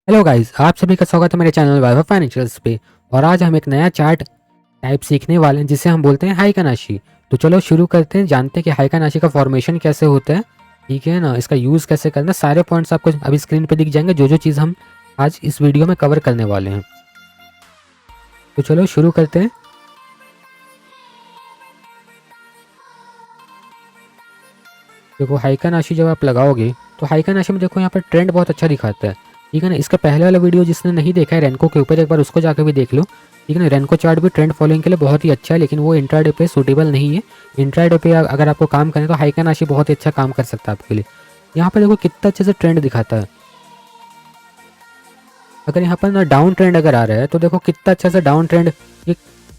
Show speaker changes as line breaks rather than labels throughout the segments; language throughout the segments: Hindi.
हेलो गाइस, आप सभी का स्वागत है मेरे चैनल वैभव फाइनेंशियल्स पे। और आज हम एक नया चार्ट टाइप सीखने वाले हैं जिसे हम बोलते हैं हाइकानाशी। तो चलो शुरू करते हैं, जानते हैं कि हाइकानाशी का फॉर्मेशन कैसे होता है। ठीक है ना, इसका यूज़ कैसे करना है, सारे पॉइंट्स आपको अभी स्क्रीन पे दिख जाएंगे, जो जो चीज़ हम आज इस वीडियो में कवर करने वाले हैं। तो चलो शुरू करते हैं। देखो हाइकानाशी जब आप लगाओगे तो हाइकानाशी में देखो यहाँ पर ट्रेंड बहुत अच्छा दिखाता है। ठीक है ना, इसका पहले वाला वीडियो जिसने नहीं देखा है रेनको के ऊपर, एक बार उसको जाकर भी देख लो। ठीक है ना, रेनको चार्ट भी ट्रेंड फॉलोइंग के लिए बहुत ही अच्छा है, लेकिन वो इंट्राडे पे सूटेबल नहीं है। इंट्राडे पे अगर आपको काम करें तो हाइकानाशी बहुत ही अच्छा काम कर सकता है आपके लिए। यहाँ पर देखो कितना अच्छे से ट्रेंड दिखाता है। अगर यहाँ पर ना डाउन ट्रेंड अगर आ रहा है तो देखो कितना अच्छा सा डाउन ट्रेंड, ये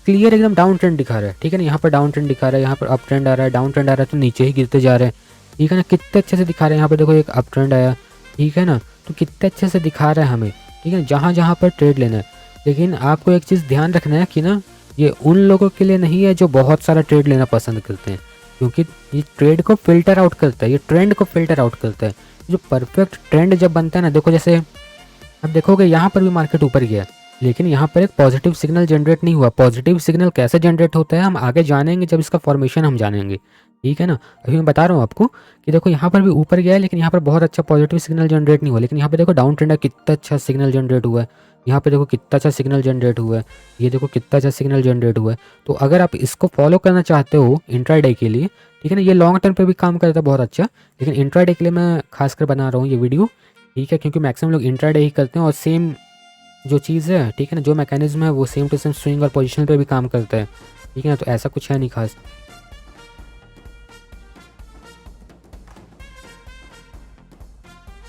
क्लियर एकदम डाउन ट्रेंड दिखा रहा है। ठीक है ना, यहाँ पर डाउन ट्रेंड दिखा रहा है, यहाँ पर अप ट्रेंड आ रहा है, डाउन ट्रेंड आ रहा है तो नीचे ही गिरते जा रहे हैं। ठीक है ना, कितने अच्छे से दिखा रहे हैं। यहाँ पर देखो एक अप ट्रेंड आया, ठीक है ना, तो कितने अच्छे से दिखा रहा है हमें। ठीक है, जहाँ जहाँ पर ट्रेड लेना है। लेकिन आपको एक चीज़ ध्यान रखना है कि ना, ये उन लोगों के लिए नहीं है जो बहुत सारा ट्रेड लेना पसंद करते हैं, क्योंकि ये ट्रेड को फिल्टर आउट करता है, ये ट्रेंड को फिल्टर आउट करता है। जो परफेक्ट ट्रेंड जब बनता है ना, देखो जैसे अब देखोगे यहाँ पर भी मार्केट ऊपर गया, लेकिन यहाँ पर एक पॉजिटिव सिग्नल जनरेट नहीं हुआ। पॉजिटिव सिग्नल कैसे जनरेट होता है हम आगे जानेंगे, जब इसका फॉर्मेशन हम जानेंगे। ठीक है ना, अभी मैं बता रहा हूँ आपको कि देखो यहाँ पर भी ऊपर गया है, लेकिन यहाँ पर बहुत अच्छा पॉजिटिव सिग्नल जनरेट नहीं हुआ। लेकिन यहाँ पे देखो डाउन ट्रेंड है, कितना अच्छा सिग्नल जनरेट हुआ है। यहाँ पे देखो कितना अच्छा सिग्नल जनरेट हुआ है, ये देखो कितना अच्छा सिग्नल जनरेट हुआ है। तो अगर आप इसको फॉलो करना चाहते हो इंट्राडे के लिए, ठीक है ना, ये लॉन्ग टर्म पे भी काम करता है बहुत अच्छा, लेकिन इंट्राडे के लिए मैं खासकर बना रहा हूँ ये वीडियो। ठीक है, क्योंकि मैक्सिमम लोग इंट्राडे ही करते हैं और सेम जो चीज़ है, ठीक है ना, जो मैकेनिज्म है वो सेम टू सेम स्विंग और पोजीशन पे भी काम करता है। ठीक है ना, तो ऐसा कुछ है नहीं खास।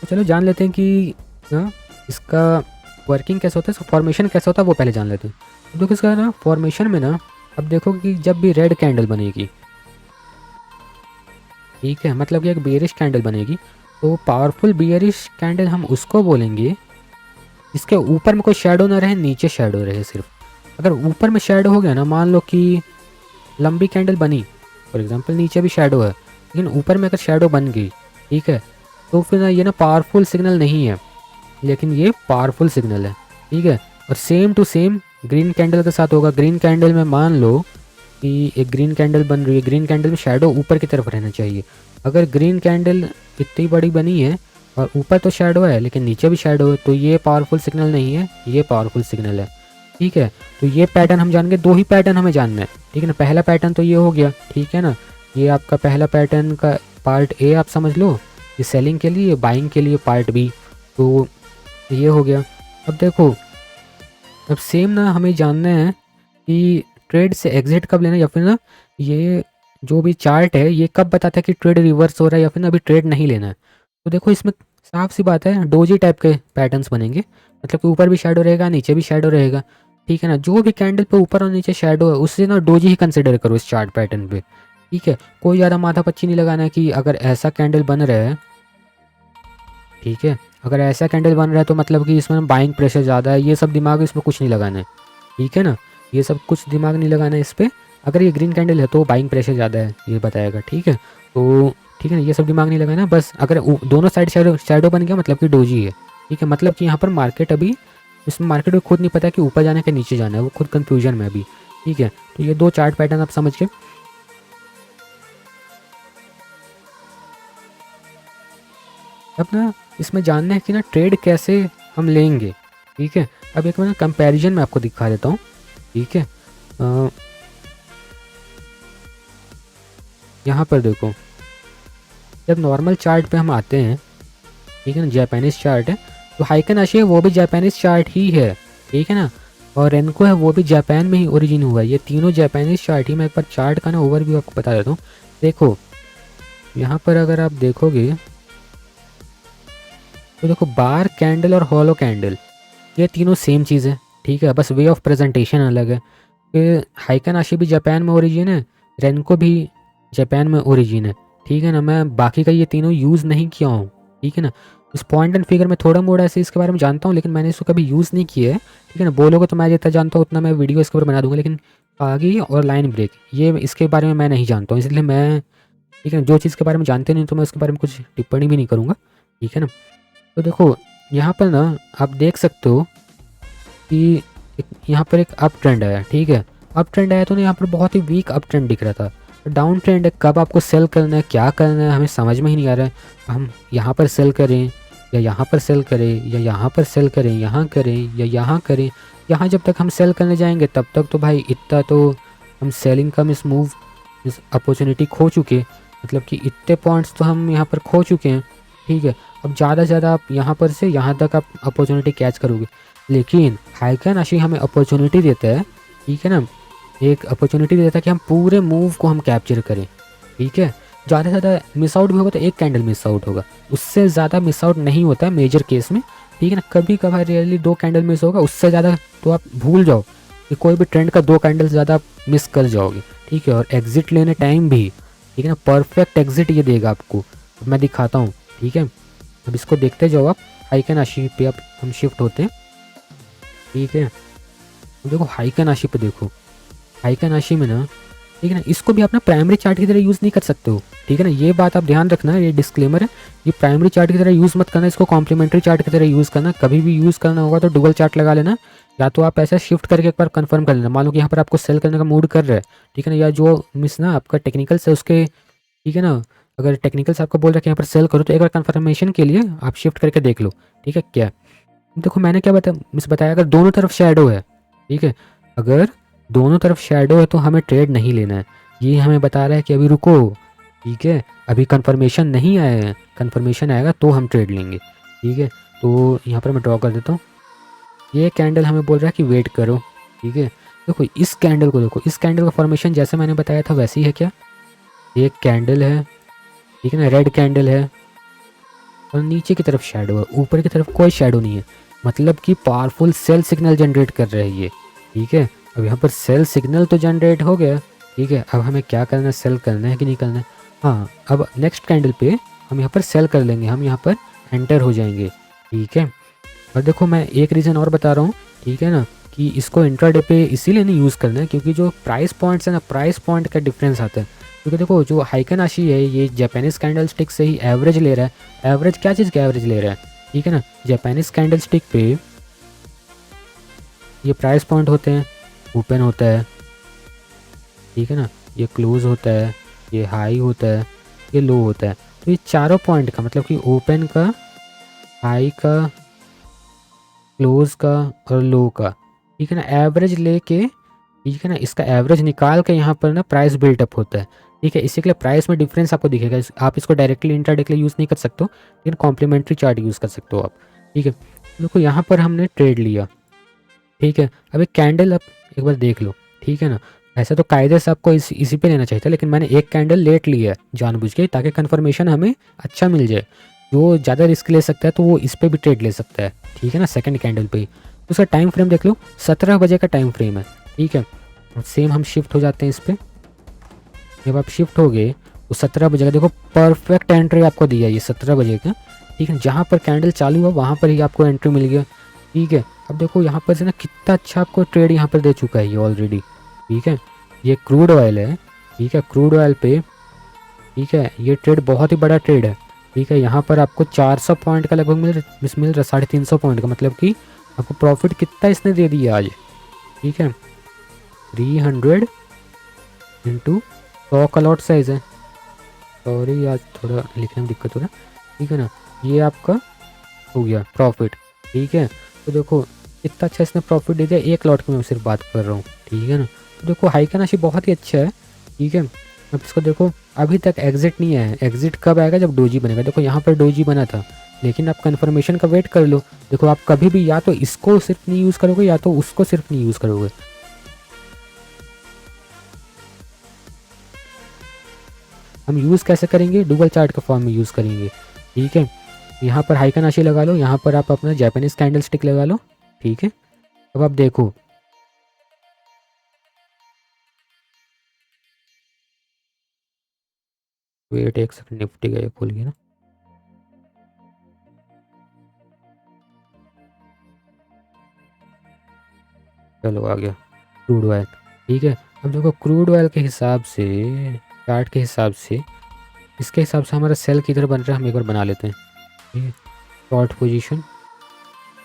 तो चलो जान लेते हैं कि ना इसका वर्किंग कैसे होता है, इसका फॉर्मेशन कैसे होता है वो पहले जान लेते हैं। तो देखो इसका ना फॉर्मेशन में ना, अब देखो कि जब भी रेड कैंडल बनेगी, ठीक है, मतलब कि एक बियरिश कैंडल बनेगी, तो पावरफुल बियरिश कैंडल हम उसको बोलेंगे जिसके ऊपर में कोई शेडो ना रहे, नीचे शेडो रहे सिर्फ। अगर ऊपर में शेडो हो गया ना, मान लो कि लंबी कैंडल बनी, फॉर एग्जांपल नीचे भी शेडो है, लेकिन ऊपर में अगर शेडो बन गई, ठीक है, तो फिर ना ये ना पावरफुल सिग्नल नहीं है, लेकिन ये पावरफुल सिग्नल है। ठीक है, और same to same green candle के साथ होगा। ग्रीन कैंडल में मान लो कि एक ग्रीन कैंडल बन रही है, ग्रीन कैंडल में शेडो ऊपर की तरफ रहना चाहिए। अगर ग्रीन कैंडल इतनी बड़ी बनी है और ऊपर तो शेडो है लेकिन नीचे भी शेडो है, तो ये पावरफुल सिग्नल नहीं है, ये पावरफुल सिग्नल है। ठीक है, तो ये पैटर्न हम जान गए, दो ही पैटर्न हमें जानना है। ठीक है ना, पहला पैटर्न तो ये हो गया, ठीक है ना, ये आपका पहला पैटर्न का पार्ट ए आप समझ लो, ये सेलिंग के लिए, बाइंग के लिए पार्ट बी, तो ये हो गया। अब देखो, अब सेम ना हमें जानना है कि ट्रेड से एग्जिट कब लेना, या फिर ना ये जो भी चार्ट है ये कब बताता है कि ट्रेड रिवर्स हो रहा है या फिर ना अभी ट्रेड नहीं लेना है। तो देखो इसमें साफ सी बात है, डोजी टाइप के पैटर्न्स बनेंगे, मतलब कि ऊपर भी शेडो रहेगा, नीचे भी शेडो रहेगा। ठीक है ना, जो भी कैंडल पे ऊपर और नीचे शेडो है उससे ना डोजी ही कंसिडर करो इस चार्ट पैटर्न पे। ठीक है, कोई ज़्यादा माथा पच्ची नहीं लगाना है कि अगर ऐसा कैंडल बन रहा है, ठीक है, अगर ऐसा कैंडल बन रहा है तो मतलब कि इसमें बाइंग प्रेशर ज़्यादा है, ये सब दिमाग इसमें कुछ नहीं लगाना है। ठीक है ना, ये सब कुछ दिमाग नहीं लगाना है इस पर। अगर ये ग्रीन कैंडल है तो बाइंग प्रेशर ज़्यादा है, ये बताएगा। ठीक है, तो ठीक है ना, ये सब दिमाग नहीं लगाना, बस अगर दोनों साइड शेडो बन गया मतलब कि डोजी है। ठीक है, मतलब कि यहाँ पर मार्केट अभी, इसमें मार्केट को खुद नहीं पता कि ऊपर जाना है कि नीचे जाना है, वो खुद कन्फ्यूजन में अभी। ठीक है, तो ये दो चार्ट पैटर्न आप समझ के अब ना इसमें जानना है कि ना ट्रेड कैसे हम लेंगे। ठीक है, अब एक मैं कंपैरिजन में आपको दिखा देता हूँ। ठीक है, यहाँ पर देखो, जब नॉर्मल चार्ट पे हम आते हैं, ठीक है ना, जापानीज चार्ट है, तो हाइकन है वो भी जापानीज चार्ट ही है। ठीक है ना, और रेनको है वो भी जापान में ही ओरिजिन हुआ है। ये तीनों जापानीज चार्ट ही। मैं एक बार चार्ट का ना ओवरव्यू आपको बता देता हूँ। देखो यहाँ पर अगर आप देखोगे तो देखो बार कैंडल और हॉलो कैंडल, ये तीनों सेम चीज़ है। ठीक है, बस वे ऑफ प्रेजेंटेशन अलग है। कि हाइकन आशी भी जापान में ओरिजिन है, रेनको भी जापान में ओरिजिन है। ठीक है ना, मैं बाकी का ये तीनों यूज़ नहीं किया हूँ। ठीक है ना, इस पॉइंट एंड फिगर में थोड़ा मोड़ा ऐसे इसके बारे में जानता हूँ, लेकिन मैंने इसको कभी यूज़ नहीं किया है। ठीक है ना, बोलोगे तो मैं जितना जानता हूँ उतना मैं वीडियो इसके ऊपर बना दूंगा, लेकिन आगे और लाइन ब्रेक ये इसके बारे में मैं नहीं जानता हूँ, इसलिए मैं, ठीक है ना, जो चीज़ के बारे में जानते नहीं तो मैं उसके बारे में कुछ टिप्पणी भी नहीं करूँगा। ठीक है ना, तो देखो यहाँ पर ना आप देख सकते हो कि यहाँ पर एक अप ट्रेंड आया, ठीक है। अप ट्रेंड आया तो ना यहाँ पर बहुत ही वीक अप ट्रेंड दिख रहा था। डाउन ट्रेंड है, कब आपको सेल करना है, क्या करना है, हमें समझ में ही नहीं आ रहा है। हम यहाँ पर सेल करें या यहाँ पर सेल करें या यहाँ पर सेल करें, यहाँ करें या यहाँ करें। यहाँ जब तक हम सेल करने जाएंगे तब तक तो भाई इतना तो हम सेलिंग का मिस मूव, मिस अपॉर्चुनिटी खो चुके, मतलब कि इतने पॉइंट्स तो हम यहाँ पर खो चुके हैं, ठीक है। अब ज़्यादा से ज़्यादा आप यहाँ पर से यहाँ तक आप अपॉर्चुनिटी कैच करोगे, लेकिन हाइकन आशी हमें अपॉर्चुनिटी देता है, ठीक है ना, एक अपॉर्चुनिटी देता है कि हम पूरे मूव को हम कैप्चर करें, ठीक है। ज़्यादा से ज़्यादा मिस आउट भी होगा तो एक कैंडल मिस आउट होगा, उससे ज़्यादा मिस आउट नहीं होता है मेजर केस में, ठीक है ना। कभी कभार रियरली 2 कैंडल मिस होगा, उससे ज़्यादा तो आप भूल जाओ कि कोई भी ट्रेंड का 2 कैंडल ज़्यादा आप मिस कर जाओगे, ठीक है। और एग्जिट लेने टाइम भी, ठीक है ना, परफेक्ट एग्जिट ये देगा आपको। अब मैं दिखाता हूँ, ठीक है। अब इसको देखते जाओ आप, हाइकन आशी पे अब हम शिफ्ट होते हैं, ठीक है। देखो हाइकन आशी पे देखो, हाइकन आशी में ना, ठीक है ना, इसको भी आप ना प्राइमरी चार्ट की तरह यूज़ नहीं कर सकते हो, ठीक है ना। ये बात आप ध्यान रखना, ये डिस्क्लेमर है, ये प्राइमरी चार्ट की तरह यूज़ मत करना, इसको कॉम्प्लीमेंट्री चार्ट की तरह यूज़ करना। कभी भी यूज़ करना होगा तो डुअल चार्ट लगा लेना, या तो आप ऐसे शिफ्ट करके एक बार कंफर्म कर लेना। मान लो कि यहाँ पर आपको सेल करने का मूड कर रहा है, ठीक है ना, या जो मिस ना आपका टेक्निकल से उसके, ठीक है ना, अगर टेक्निकल से आपको बोल रहा है कि यहाँ पर सेल करो तो एक बार कंफर्मेशन के लिए आप शिफ्ट करके देख लो, ठीक है। क्या देखो मैंने क्या मिस बताया, अगर दोनों तरफ शेडो है, ठीक है, अगर दोनों तरफ शेडो है तो हमें ट्रेड नहीं लेना है। ये हमें बता रहा है कि अभी रुको, ठीक है, अभी कंफर्मेशन नहीं आया है, कंफर्मेशन आएगा तो हम ट्रेड लेंगे, ठीक है। तो यहाँ पर मैं ड्रॉ कर देता हूँ, ये कैंडल हमें बोल रहा है कि वेट करो, ठीक है। देखो इस कैंडल को देखो, इस कैंडल का फॉर्मेशन जैसे मैंने बताया था वैसी है क्या, एक कैंडल है, ठीक है ना, रेड कैंडल है, और नीचे की तरफ शेडो है, ऊपर की तरफ कोई शेडो नहीं है, मतलब कि पावरफुल सेल सिग्नल जनरेट कर रहा है ये, ठीक है। अब यहाँ पर सेल सिग्नल तो जनरेट हो गया, ठीक है। अब हमें क्या करना है, सेल करना है कि नहीं करना है। हाँ, अब नेक्स्ट कैंडल पे हम यहाँ पर सेल कर लेंगे, हम यहाँ पर एंटर हो जाएंगे, ठीक है। और देखो मैं एक रीज़न और बता रहा हूँ, ठीक है ना, कि इसको इंट्राडे पे इसीलिए नहीं यूज़ करना है क्योंकि जो प्राइस पॉइंट्स है ना, प्राइस पॉइंट का डिफरेंस आता है। क्योंकि देखो जो हाइकन आशी है ये जापानीज कैंडल स्टिक से ही एवरेज ले रहा है। एवरेज क्या चीज़ का एवरेज ले रहा है, ठीक है ना। जापानीज कैंडल स्टिक पे ये प्राइस पॉइंट होते हैं, ओपन होता है, ठीक है ना, ये क्लोज होता है, ये हाई होता है, ये लो होता है। तो ये चारों पॉइंट का मतलब कि ओपन का, हाई का, क्लोज का और लो का, ठीक है ना, एवरेज लेके, ठीक है ना, इसका एवरेज निकाल के यहाँ पर ना प्राइस बिल्टअप होता है, ठीक है। इसी के लिए प्राइस में डिफरेंस आपको दिखेगा। आप इसको डायरेक्टली इंट्राडे के लिए यूज़ नहीं कर सकते हो, लेकिन कॉम्प्लीमेंट्री चार्ट यूज़ कर सकते हो आप, ठीक है। देखो यहाँ पर हमने ट्रेड लिया, ठीक है। अब एक कैंडल आप एक बार देख लो, ठीक है ना। ऐसा तो कायदे से आपको इसी पे लेना चाहिए था, लेकिन मैंने एक कैंडल लेट लिया है जानबूझ के, ताकि कन्फर्मेशन हमें अच्छा मिल जाए। जो ज़्यादा रिस्क ले सकता है तो वो इस पर भी ट्रेड ले सकता है, ठीक है ना, सेकंड कैंडल पे ही। तो उसका टाइम फ्रेम देख लो, 17 बजे का टाइम फ्रेम है, ठीक है। सेम हम शिफ्ट हो जाते हैं इस पर। जब आप शिफ्ट हो गए तो 17 बजे का देखो परफेक्ट एंट्री आपको दिया ये 17 बजे का, ठीक है। जहाँ पर कैंडल चालू हुआ वहाँ पर ही आपको एंट्री मिल गया, ठीक है। अब देखो यहाँ पर से ना कितना अच्छा आपको ट्रेड यहाँ पर दे चुका है ये ऑलरेडी, ठीक है। ये क्रूड ऑयल है, ठीक है, क्रूड ऑयल पे, ठीक है, ये ट्रेड बहुत ही बड़ा ट्रेड है, ठीक है। यहाँ पर आपको 400 पॉइंट का लगभग मिल रहा, 350 पॉइंट का, मतलब कि आपको प्रॉफिट कितना इसने दे दिया आज, ठीक है। 300 इंटू 100 का लॉट साइज है, सॉरी आज थोड़ा लिखने में दिक्कत हो रहा है, ठीक है ना। ये आपका हो गया प्रॉफिट, ठीक है। तो देखो इतना अच्छा इसने प्रॉफिट दे दिया, एक लॉट की मैं सिर्फ बात कर रहा हूँ, ठीक है ना। तो देखो हाइकन आशी बहुत ही अच्छा है, ठीक है। अब इसको देखो अभी तक एग्जिट नहीं आया है, एग्जिट कब आएगा जब डोजी बनेगा। देखो यहाँ पर डोजी बना था, लेकिन आप कन्फर्मेशन का वेट कर लो। देखो आप कभी भी या तो इसको सिर्फ नहीं यूज़ करोगे या तो उसको सिर्फ नहीं यूज़ करोगे। हम यूज़ कैसे करेंगे, डुअल चार्ट के फॉर्म में यूज़ करेंगे, ठीक है। यहाँ पर हाइकन आशी लगा लो, यहाँ पर आप अपना जापानीज कैंडल स्टिक लगा लो, ठीक है। अब आप देखो वेट एक सेकंड, निफ्टी का ये खुल गया ना, चलो आ गया क्रूड ऑयल, ठीक है। अब देखो क्रूड ऑयल के हिसाब से, चार्ट के हिसाब से, इसके हिसाब से हमारा सेल किधर बन रहा है हम एक बार बना लेते हैं, ठीक है। शॉर्ट पोजीशन,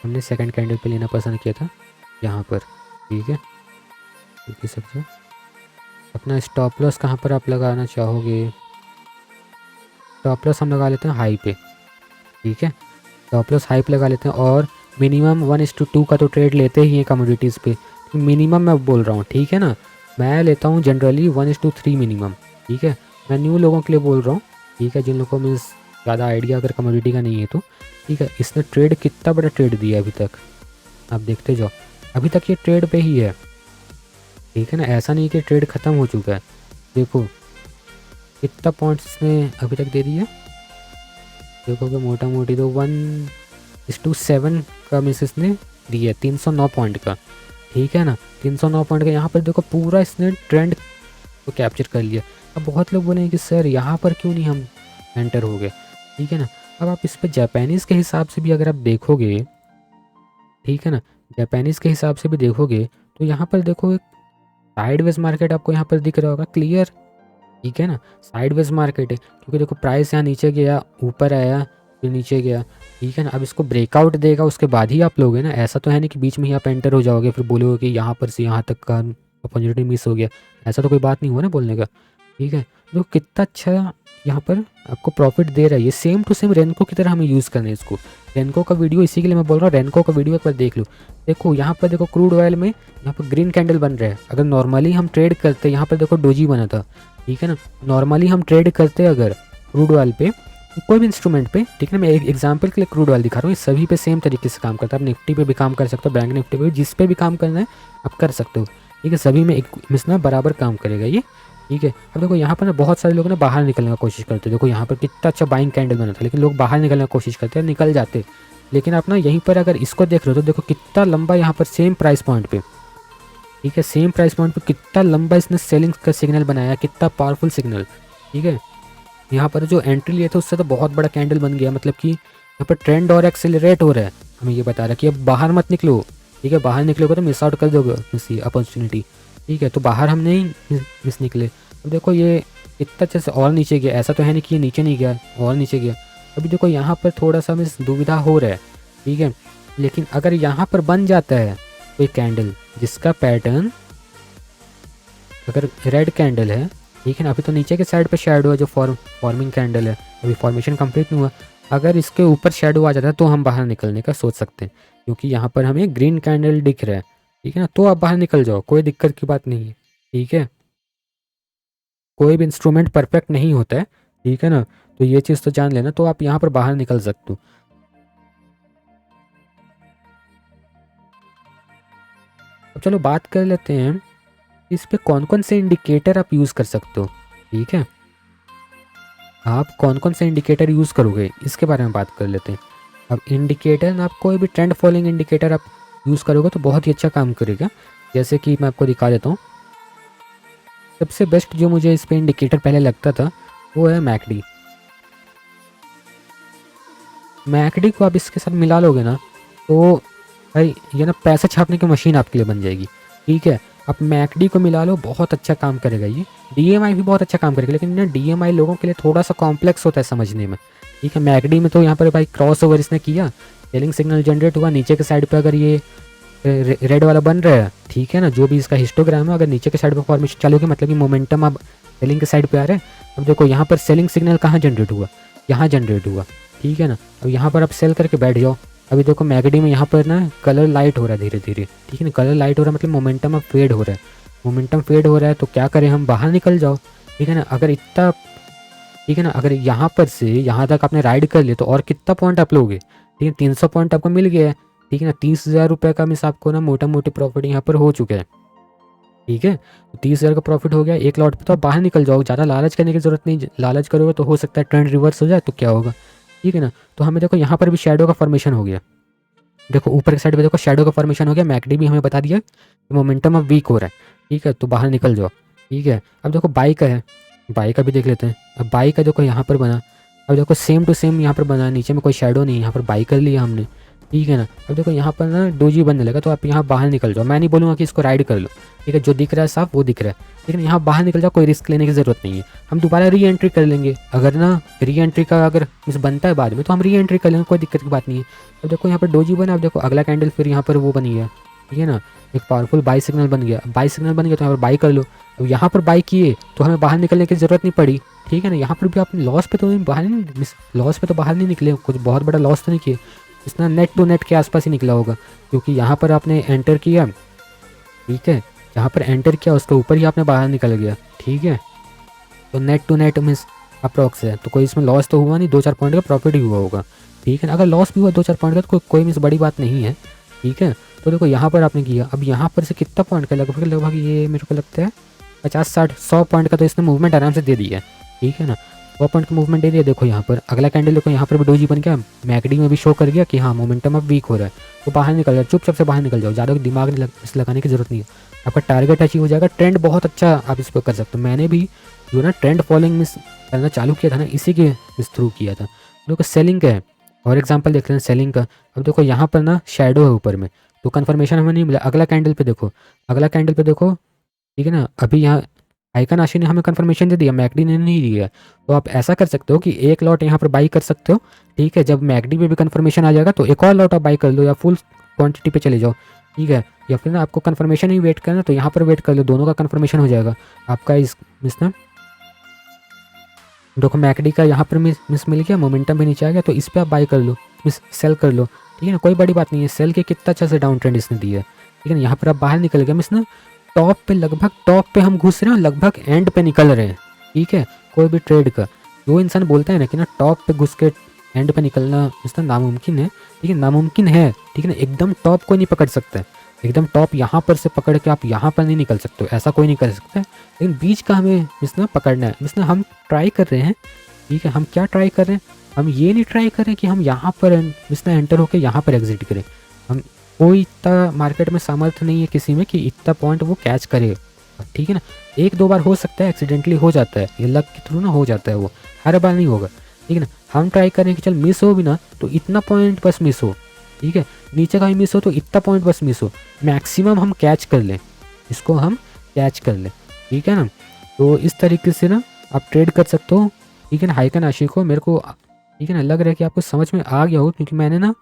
हमने सेकंड कैंडल पे लेना पसंद किया था यहाँ पर, ठीक है। देख सकते हो अपना स्टॉप लॉस कहाँ पर आप लगाना चाहोगे। स्टॉप लॉस हम लगा लेते हैं हाई पे, ठीक है। स्टॉप लॉस हाई पे लगा लेते हैं और मिनिमम 1:2 का तो ट्रेड लेते ही हैं कमोडिटीज़ पे, तो मिनिमम मैं बोल रहा हूँ, ठीक है ना। मैं लेता हूँ जनरली 1:3 मिनिमम, ठीक है। मैं न्यू लोगों के लिए बोल रहा हूँ, ठीक है, जिन लोगों को मीन्स ज़्यादा आइडिया अगर कमोडिटी का नहीं है तो, ठीक है। इसने ट्रेड कितना बड़ा ट्रेड दिया अभी तक, आप देखते जाओ, अभी तक ये ट्रेड पे ही है, ठीक है ना। ऐसा नहीं कि ट्रेड ख़त्म हो चुका है। देखो कितना पॉइंट्स इसने अभी तक दे दिया, देखोगे मोटा मोटी तो 1:7 का मिसेस ने दिया, 309 पॉइंट का, ठीक है ना। 309 पॉइंट का यहाँ पर देखो पूरा इसने ट्रेंड को कैप्चर कर लिया। अब बहुत लोग बोलेंगे कि सर यहाँ पर क्यों नहीं हम एंटर हो गए, ठीक है ना। अब आप इस पर जापानीज़ के हिसाब से भी अगर आप देखोगे, ठीक है ना, जापानीज़ के हिसाब से भी देखोगे तो यहाँ पर देखो एक साइडवेज मार्केट आपको यहाँ पर दिख रहा होगा क्लियर, ठीक है ना। साइडवेज मार्केट है क्योंकि देखो प्राइस यहाँ नीचे गया, ऊपर आया, फिर नीचे गया, ठीक है ना। अब इसको ब्रेकआउट देगा उसके बाद ही आप लोगे ना, ऐसा तो है नहीं कि बीच में ही आप एंटर हो जाओगे फिर बोलोगे कि यहाँ पर से यहाँ तक का अपॉर्चुनिटी मिस हो गया, ऐसा तो कोई बात नहीं हुआ ना बोलने का, ठीक है। तो कितना अच्छा यहाँ पर आपको प्रॉफिट दे रहा है। ये सेम टू सेम रेनको की तरह हमें यूज़ करना है इसको। रेनको का वीडियो इसी के लिए मैं बोल रहा हूँ, रेनको का वीडियो एक बार देख लो। देखो यहाँ पर देखो क्रूड ऑयल में यहाँ पर ग्रीन कैंडल बन रहा है। अगर नॉर्मली हम ट्रेड करते, यहाँ पर देखो डोजी बना था, ठीक है ना। नॉर्मली हम ट्रेड करते अगर क्रूड ऑयल पे कोई भी इंस्ट्रूमेंट पे, ठीक है ना, मैं एक एग्जांपल के लिए क्रूड ऑयल दिखा रहा हूँ, ये सभी पे सेम तरीके से काम करता है। आप निफ्टी पे भी काम कर सकते हो, बैंक निफ्टी पे भी, जिस पे भी काम करना है आप कर सकते हो, ठीक है। सभी में एक मिस ना बराबर काम करेगा ये, ठीक है। अब देखो यहाँ पर ना बहुत सारे लोग ना बाहर निकलने की कोशिश करते हैं। देखो यहाँ पर कितना अच्छा बाइंग कैंडल बना था, लेकिन लोग बाहर निकलने की कोशिश करते हैं, निकल जाते। लेकिन आप ना यहीं पर अगर इसको देख रहे हो तो देखो कितना लंबा यहाँ पर सेम प्राइस पॉइंट पे, ठीक है, सेम प्राइस पॉइंट पे कितना लंबा इसने सेलिंग का सिग्नल बनाया, कितना पावरफुल सिग्नल, ठीक है। यहाँ पर जो एंट्री लिया था उससे तो बहुत बड़ा कैंडल बन गया, मतलब कि यहाँ पर ट्रेंड और एक्सेलरेट हो रहा है। हमें ये बता रहा है कि अब बाहर मत निकलो, ठीक है। बाहर निकलोगे तो मिस आउट कर दोगे मिस अपॉर्चुनिटी, ठीक है। तो बाहर हम नहीं मिस निकले। अब देखो ये इतना अच्छे से और नीचे गया, ऐसा तो है नहीं कि ये नीचे नहीं गया, और नीचे गया। अभी देखो यहाँ पर थोड़ा सा मिस दुविधा हो रहा है, ठीक है। लेकिन अगर यहाँ पर बन जाता है कोई कैंडल जिसका पैटर्न अगर रेड कैंडल है, ठीक है ना, अभी तो नीचे के साइड पे शैडो है जो फॉर्मिंग कैंडल है, अभी फॉर्मेशन कंप्लीट नहीं हुआ। अगर इसके ऊपर शैडो आ जाता है तो हम बाहर निकलने का सोच सकते हैं, क्योंकि यहाँ पर हमें ग्रीन कैंडल दिख रहा है, ठीक है ना। तो आप बाहर निकल जाओ, कोई दिक्कत की बात नहीं है, ठीक है। कोई भी इंस्ट्रूमेंट परफेक्ट नहीं होता है, ठीक है ना, तो ये चीज़ तो जान लेना। तो आप यहाँ पर बाहर निकल सकते हो। अब चलो बात कर लेते हैं इस पे कौन कौन से इंडिकेटर आप यूज़ कर सकते हो, ठीक है। आप कौन कौन से इंडिकेटर यूज़ करोगे इसके बारे में बात कर लेते हैं। अब इंडिकेटर आप कोई भी ट्रेंड फॉलोइंग इंडिकेटर आप यूज़ करोगे तो बहुत ही अच्छा काम करेगा। जैसे कि मैं आपको दिखा देता हूँ, सबसे बेस्ट जो मुझे इस पे इंडिकेटर पहले लगता था वो है मैकडी। मैकडी को आप इसके साथ मिला लोगे ना तो भाई ये ना पैसा छापने की मशीन आपके लिए बन जाएगी, ठीक है। आप मैकडी को मिला लो, बहुत अच्छा काम करेगा ये। डीएमआई भी बहुत अच्छा काम करेगा, लेकिन ना डीएमआई लोगों के लिए थोड़ा सा कॉम्प्लेक्स होता है समझने में, ठीक है। मैकडी में तो यहाँ पर भाई क्रॉस ओवर इसने किया, सेलिंग सिग्नल जनरेट हुआ, नीचे के साइड पे अगर ये रेड वाला बन रहा है, ठीक है ना, जो भी इसका हिस्टोग्राम है, अगर नीचे के साइड पे फॉर्मेशन चालू होगी मतलब कि मोमेंटम अब सेलिंग के साइड पे आ रहा है। अब देखो यहाँ पर सेलिंग सिग्नल कहाँ जनरेट हुआ, यहाँ जनरेट हुआ, ठीक है ना। अब यहाँ पर आप सेल करके बैठ जाओ। अभी देखो मैगडी में यहाँ पर ना कलर लाइट हो रहा है धीरे धीरे, ठीक है ना। कलर लाइट हो रहा है मतलब मोमेंटम अब फेड हो रहा है, मोमेंटम फेड हो रहा है। तो क्या करें हम, बाहर निकल जाओ, ठीक है ना। अगर इतना, ठीक है ना, अगर यहाँ पर से यहाँ तक आपने राइड कर लिया तो और कितना पॉइंट आप लोगे, ठीक है। 300 पॉइंट आपको मिल गया है, ठीक है ना। 30,000 रुपये का मिस आपको ना मोटा मोटी प्रॉफिट यहाँ पर हो चुका है, ठीक है। तो 30,000 का प्रॉफिट हो गया एक लॉट पे। तो आप बाहर निकल जाओ, ज़्यादा लालच करने की ज़रूरत नहीं। लालच करोगे तो हो सकता है ट्रेंड रिवर्स हो जाए तो क्या होगा, ठीक है ना। तो हमें देखो यहाँ पर भी शैडो का फॉर्मेशन हो गया, देखो ऊपर के साइड पे देखो शैडो का फॉर्मेशन हो गया। मैकडी भी हमें बता दिया कि मोमेंटम अब वीक हो रहा है, ठीक है। तो बाहर निकल जाओ, ठीक है। अब देखो बाई का है, बाई का भी देख लेते हैं। अब बाई का देखो यहाँ पर बना, अब देखो सेम टू सेम यहाँ पर बना, नीचे में कोई शैडो नहीं, यहाँ पर बाई कर लिया हमने, ठीक है ना। अब देखो यहाँ पर ना डोजी बनने लगा, तो आप यहाँ बाहर निकल जाओ। मैं नहीं बोलूँगा कि इसको राइड कर लो, ठीक है, जो दिख रहा है साफ वो दिख रहा है, लेकिन यहाँ बाहर निकल जाओ, कोई रिस्क लेने की ज़रूरत नहीं है। हम दोबारा री एंट्री कर लेंगे, अगर ना री एंट्री का अगर मिस बनता है बाद में तो हम री एंट्री कर लेंगे, कोई दिक्कत की बात नहीं है। अब देखो यहाँ पर डोजी बना, अब देखो अगला कैंडल फिर यहाँ पर वो बन गया, ठीक है ना, एक पावरफुल बाई सिग्नल बन गया। बाई सिग्नल बन गया तो यहाँ पर बाई कर लो। अब यहाँ पर बाई किए तो हमें बाहर निकलने की ज़रूरत नहीं पड़ी, ठीक है ना। यहाँ पर भी आपने लॉस पे तो बाहर नहीं, लॉस पे तो बाहर नहीं निकले, कुछ बहुत बड़ा लॉस तो नहीं किए, इसना नेट टू नेट के आसपास ही निकला होगा, क्योंकि यहाँ पर आपने एंटर किया, ठीक है, जहाँ पर एंटर किया उसके ऊपर ही आपने बाहर निकल गया, ठीक है। तो net to net means approx है, तो कोई इसमें लॉस तो हुआ नहीं, 2-4 पॉइंट का प्रॉफिट ही हुआ होगा, ठीक है ना। अगर लॉस भी हुआ 2-4 पॉइंट का तो कोई मीन्स बड़ी बात नहीं है, ठीक है। तो देखो यहाँ पर आपने किया, अब यहाँ पर से कितना पॉइंट का लगभग ये मेरे को लगता है 50-60-100 पॉइंट का तो इसने मूवमेंट आराम से दे दिया है, ठीक है ना। 100 पॉइंट का मूवमेंट दे दिया। देखो यहाँ पर अगला कैंडल देखो, यहाँ पर भी डोजी बन गया, मैकडी में भी शो कर गया कि हाँ मोमेंटम अब वीक हो रहा है, तो बाहर निकल जाओ, चुपचाप से बाहर निकल जाओ, ज़्यादा दिमाग लगाने की जरूरत नहीं है, आपका टारगेट अचीव हो जाएगा। ट्रेंड बहुत अच्छा आप इस पर कर सकते हो। मैंने भी जो ना ट्रेंड फॉलोइंग मिस करना चालू किया था ना, इसी के मिस थ्रू किया था। देखो सेलिंग का है और एग्जांपल देख रहे हैं सेलिंग का। अब देखो यहाँ पर ना शेडो है ऊपर में, तो कंफर्मेशन हमें नहीं मिला। अगला कैंडल पे देखो, अगला कैंडल पे देखो, ठीक है ना। अभी यहाँ आइकन आशी ने हमें कंफर्मेशन दे दिया, मैकडी ने नहीं दिया। तो आप ऐसा कर सकते हो कि एक लॉट यहाँ पर बाई कर सकते हो, ठीक है। जब मैकडी पे भी कंफर्मेशन आ जाएगा तो एक और लॉट आप बाई कर लो, या फुल क्वांटिटी पे चले जाओ, ठीक है। या फिर ना आपको कंफर्मेशन ही वेट करना तो यहाँ पर वेट कर लो, दोनों का कंफर्मेशन हो जाएगा आपका। इस मिस ना देखो मैकडी का यहाँ पर मिस मिल गया, मोमेंटम भी नीचे आ गया, तो इस पर आप बाई कर लो, मिस सेल कर लो, ठीक है ना। कोई बड़ी बात नहीं है, सेल के कितना अच्छा से डाउन ट्रेंड इसने दिया है, ठीक है ना। यहाँ पर आप बाहर निकल गए मिस ना, टॉप पे लगभग टॉप पे हम घुस रहे हैं, लगभग एंड पे निकल रहे हैं, ठीक है। कोई भी ट्रेड का जो इंसान बोलता है ना कि ना टॉप पे घुस के एंड पे निकलना इसना नामुमकिन है, ठीक है, नामुमकिन है, ठीक है ना। एकदम टॉप को नहीं पकड़ सकता है, एकदम टॉप यहाँ पर से पकड़ के आप यहाँ पर नहीं निकल सकते हो, ऐसा कोई नहीं कर सकता है। लेकिन बीच का हमें इसना पकड़ना है, इसना हम ट्राई कर रहे हैं, ठीक है। हम क्या ट्राई कर रहे हैं, हम ये नहीं ट्राई कर रहे हैं कि हम यहाँ पर इसना एंटर होकर यहाँ पर एग्जिट करें। हम कोई इतना मार्केट में सामर्थ्य नहीं है किसी में कि इतना पॉइंट वो कैच करे, ठीक है ना। 1-2 बार हो सकता है, एक्सीडेंटली हो जाता है, ये लक के थ्रू ना हो जाता है, वो हर बार नहीं होगा, ठीक है ना। हम ट्राई करें कि चल मिस हो भी ना तो इतना पॉइंट बस मिस हो, ठीक है। नीचे का भी मिस हो तो इतना पॉइंट बस मिस हो, मैक्सिमम हम कैच कर लें, इसको हम कैच कर लें, ठीक है ना। तो इस तरीके से ना आप ट्रेड कर सकते हो, ठीक है ना। हाइकन आशी को मेरे को, ठीक है ना, लग रहा है कि आपको समझ में आ गया हो, क्योंकि मैंने ना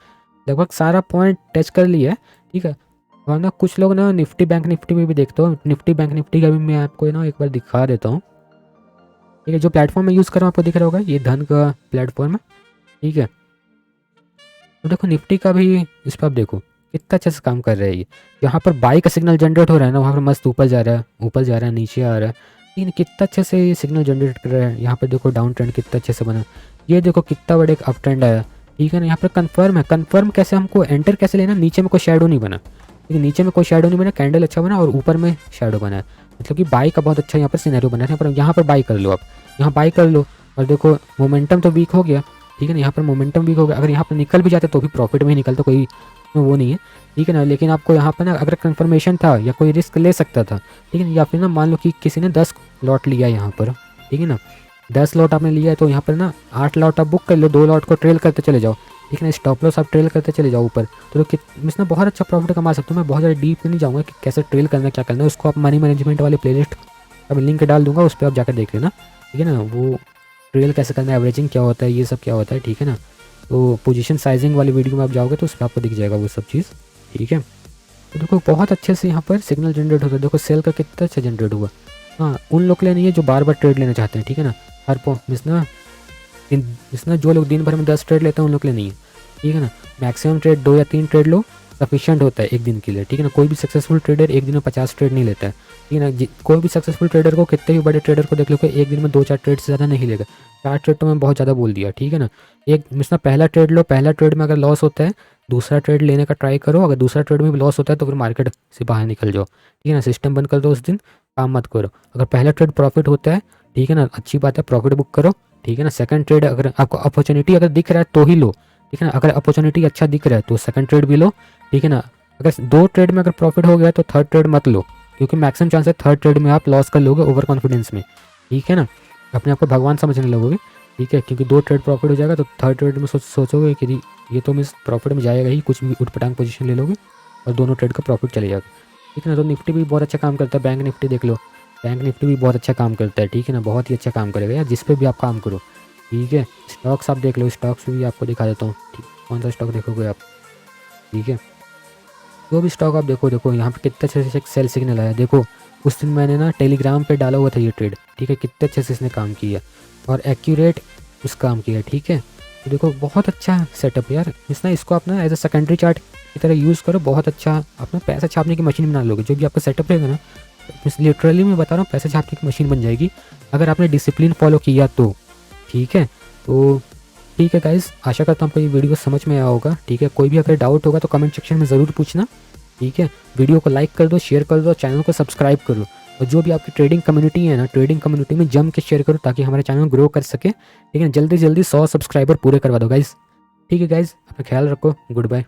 लगभग सारा पॉइंट टच कर लिया है, ठीक है। और ना कुछ लोग ना निफ्टी बैंक निफ्टी में भी देखते हो, निफ्टी बैंक निफ्टी का भी मैं आपको ना एक बार दिखा देता हूँ, ठीक है। जो प्लेटफॉर्म मैं यूज़ कर रहा हूँ आपको दिख रहा होगा, ये धन का प्लेटफॉर्म है, ठीक है। तो देखो निफ्टी का भी इस पर आप देखो कितना अच्छा से काम कर रहा है ये। यहाँ पर बाई का सिग्नल जनरेट हो रहा है ना, वहाँ पर मस्त ऊपर जा रहा है, ऊपर जा रहा है, नीचे आ रहा है, लेकिन कितना अच्छे से ये सिग्नल जनरेट कर रहा है। यहाँ पर देखो डाउन ट्रेंड कितना अच्छे से बना, ये देखो कितना बड़ा एक अप ट्रेंड आया, ठीक है ना। यहाँ पर कंफर्म है, कंफर्म कैसे, हमको एंटर कैसे लेना, नीचे में कोई शेडो नहीं बना, लेकिन नीचे में कोई शेडो नहीं बना, कैंडल अच्छा बना और ऊपर में शेडो बना है, मतलब कि बाई का बहुत अच्छा यहाँ पर सिनेरियो बना है। यहाँ पर बाई कर लो, आप यहाँ बाई कर लो, और देखो मोमेंटम तो वीक हो गया, ठीक है ना। यहाँ पर मोमेंटम वीक हो गया, अगर यहाँ पर निकल भी जाते तो भी प्रॉफिट में ही निकलता, कोई वो नहीं है, ठीक है ना। लेकिन आपको यहाँ पर ना अगर कंफर्मेशन था या कोई रिस्क ले सकता था, ठीक है ना। या फिर ना मान लो कि किसी ने 10 लॉट लिया यहाँ पर, ठीक है ना, 10 लॉट आपने लिया है तो यहाँ पर ना 8 लॉट आप बुक कर लो, 2 लॉट को ट्रेल करते चले जाओ, ठीक है ना। स्टॉप लॉस आप ट्रेल करते चले जाओ ऊपर, तो इसमें बहुत अच्छा प्रॉफिट कमा सकते हो। मैं बहुत ज़्यादा डीप नहीं जाऊँगा कि कैसे ट्रेल करना, क्या करना है, उसको आप मनी मैनेजमेंट वाले प्लेलिस्ट का मैं लिंक डाल दूंगा, उस पर आप जाकर देख लेना, ठीक है ना। वो ट्रेल कैसे करना है, एवरेजिंग क्या होता है, ये सब क्या होता है, ठीक है ना। तो पोजीशन साइजिंग वाली वीडियो में आप जाओगे तो उस पर आपको दिख जाएगा वो सब चीज़, ठीक है। तो देखो बहुत अच्छे से यहाँ पर सिग्नल जनरेट होता है, देखो सेल का कितना अच्छा जनरेट हुआ। हाँ, उन लोग के लिए नहीं है जो बार बार ट्रेड लेना चाहते हैं, ठीक है ना। हर इसना जो लोग दिन भर में 10 ट्रेड लेते हैं उन लोग के लिए नहीं है, ठीक है ना। मैक्सिमम ट्रेड 2 या 3 ट्रेड लो, सफिशिएंट होता है एक दिन के लिए, ठीक है ना। कोई भी सक्सेसफुल ट्रेडर एक दिन में 50 ट्रेड नहीं लेता है, ठीक है ना। कोई भी सक्सेसफुल ट्रेडर को, कितने भी बड़े ट्रेडर को देख लो, एक दिन में 2-4 ट्रेड से ज़्यादा नहीं लेगा। 4 ट्रेड तो मैं बहुत ज़्यादा बोल दिया, ठीक है ना। एक मिसना पहला ट्रेड लो, पहला ट्रेड में अगर लॉस होता है दूसरा ट्रेड लेने का ट्राई करो, अगर दूसरा ट्रेड में भी लॉस होता है तो फिर मार्केट से बाहर निकल जाओ, ठीक है ना। सिस्टम बंद कर दो, उस दिन काम मत करो। अगर पहला ट्रेड प्रॉफिट होता है, ठीक है ना, अच्छी बात है, प्रॉफिट बुक करो, ठीक है ना। सेकंड ट्रेड अगर आपको अपॉर्चुनिटी अगर दिख रहा है तो ही लो, ठीक है ना। अगर अपॉर्चुनिटी अच्छा दिख रहा है तो सेकंड ट्रेड भी लो, ठीक है ना। अगर 2 ट्रेड में अगर प्रॉफिट हो गया तो थर्ड ट्रेड मत लो, क्योंकि मैक्सिमम चांस है थर्ड ट्रेड में आप लॉस कर लोगे ओवर कॉन्फिडेंस में, ठीक है ना। अपने आप को भगवान समझने लगोगे, ठीक है, क्योंकि 2 ट्रेड प्रॉफिट हो जाएगा तो थर्ड ट्रेड में सोचोगे कि ये तो मिस प्रॉफिट में जाएगा ही, कुछ भी उठपटांग पोजीशन ले लोगे और दोनों ट्रेड का प्रॉफिट चले जाएगा, ठीक है ना। तो निफ्टी भी बहुत अच्छा काम करता है, बैंक निफ्टी देख लो, बैंक निफ्टी भी बहुत अच्छा काम करता है, ठीक है ना, बहुत ही अच्छा काम करेगा यार, जिस पे भी आप काम करो, ठीक है। स्टॉक्स आप देख लो, स्टॉक्स भी आपको दिखा देता हूँ, ठीक, कौन सा स्टॉक देखोगे आप, ठीक है। जो भी स्टॉक आप देखो, देखो यहाँ पे कितने अच्छे से सेल सिग्नल आया, देखो उस दिन मैंने ना टेलीग्राम पे डाला हुआ था ये ट्रेड, ठीक है, कितने अच्छे से इसने काम किया और एक्यूरेट उस काम किया, ठीक है। तो देखो बहुत अच्छा सेटअप यार, इसको आप ना एज अ सेकेंडरी चार्ट की तरह यूज़ करो, बहुत अच्छा अपना पैसा छापने की मशीन बना लोगे, जो भी आपका सेटअप रहेगा ना, लिटरली मैं बता रहा हूँ पैसा छापने की मशीन बन जाएगी, अगर आपने डिसिप्लिन फॉलो किया तो, ठीक है। तो ठीक है गाइज़, आशा करता हूँ आपको ये वीडियो समझ में आया होगा, ठीक है। कोई भी अगर डाउट होगा तो कमेंट सेक्शन में ज़रूर पूछना, ठीक है। वीडियो को लाइक कर दो, शेयर कर दो, चैनल को सब्सक्राइब करो, और जो भी आपकी ट्रेडिंग कम्युनिटी है ना, ट्रेडिंग कम्युनिटी में जम के शेयर करो ताकि हमारे चैनल ग्रो कर सके, ठीक है। जल्दी जल्दी 100 सब्सक्राइबर पूरे करवा दो गाइज़, ठीक है गाइज़, अपना ख्याल रखो, गुड बाय।